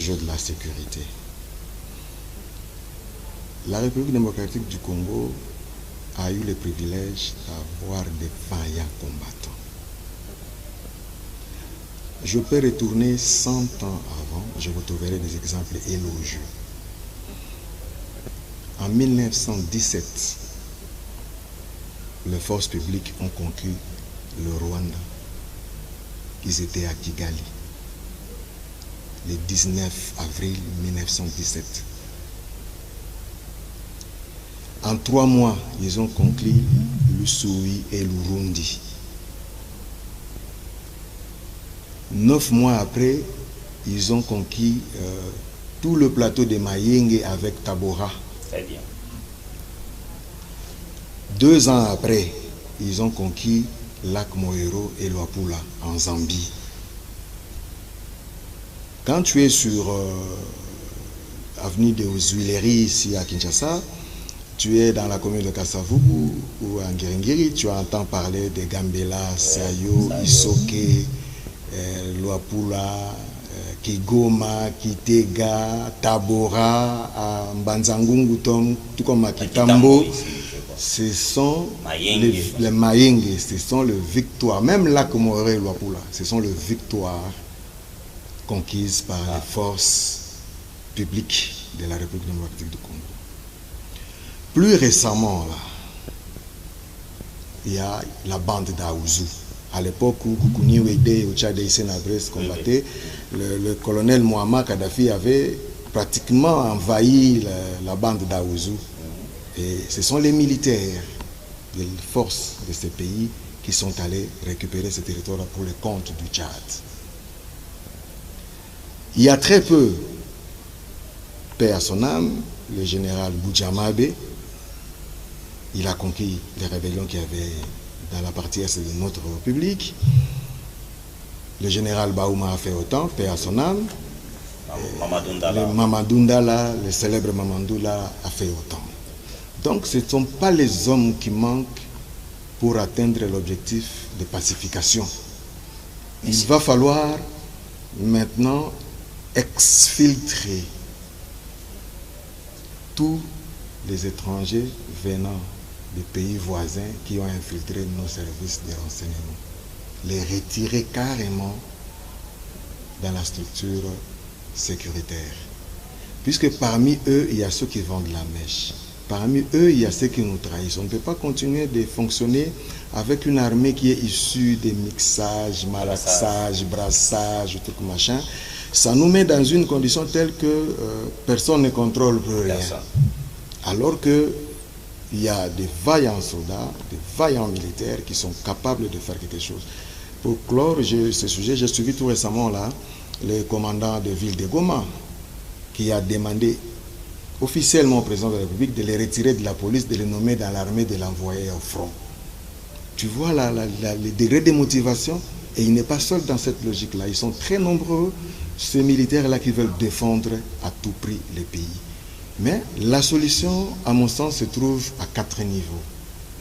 jeu de la sécurité. La République démocratique du Congo a eu le privilège d'avoir des vaillants combattants. Je peux retourner 100 ans avant, je retrouverai des exemples élogieux. En 1917, les forces publiques ont conquis le Rwanda. Ils étaient à Kigali, le 19 avril 1917. En 3 mois, ils ont conquis l'Ussuri et l'Urundi. 9 mois après, ils ont conquis tout le plateau de Mayenge avec Tabora. Très bien. 2 ans après, ils ont conquis Lac Moero et Luapula en Zambie. Quand tu es sur avenue des Huileries ici à Kinshasa, tu es dans la commune de Kasavubu ou à Ngiringiri, tu entends parler de Gambela, Sayo, Isoke, Luapula, Kigoma, Kitega, Tabora, Mbanzangungutom, tout comme à Kitambo. Ce sont les Mayenge, ce sont les victoires, même Lac Moero et Luapula, ce sont les victoires conquises par les forces publiques de la République démocratique du Congo. Plus récemment, là, il y a la bande d'Aouzou. À l'époque où Koukouni Wede et Tchad et Sénabres combattaient, le colonel Muammar Kadhafi avait pratiquement envahi la bande d'Aouzou. Et ce sont les militaires des forces de ces pays qui sont allés récupérer ce territoire pour le compte du Tchad. Il y a très peu, paix à son âme, le général Boudjamabe, il a conquis les rébellions qu'il y avait dans la partie est de notre République. Le général Baouma a fait autant, paix à son âme. Le Mamadundala, le célèbre Mamadundala a fait autant. Donc ce ne sont pas les hommes qui manquent pour atteindre l'objectif de pacification. Il va falloir maintenant exfiltrer tous les étrangers venant des pays voisins qui ont infiltré nos services de renseignement. Les retirer carrément dans la structure sécuritaire. Puisque parmi eux, il y a ceux qui vendent la mèche. Parmi eux, il y a ceux qui nous trahissent. On ne peut pas continuer de fonctionner avec une armée qui est issue des mixages, malaxages, brassages, tout machin. Ça nous met dans une condition telle que personne ne contrôle plus rien. Alors que il y a des vaillants soldats, des vaillants militaires qui sont capables de faire quelque chose. Pour clore ce sujet, j'ai suivi tout récemment là le commandant de ville de Goma qui a demandé officiellement au président de la République de les retirer de la police, de les nommer dans l'armée, de l'envoyer au front. Tu vois le degré de motivation, et il n'est pas seul dans cette logique-là. Ils sont très nombreux, ces militaires-là qui veulent défendre à tout prix les pays. Mais la solution, à mon sens, se trouve à 4 niveaux.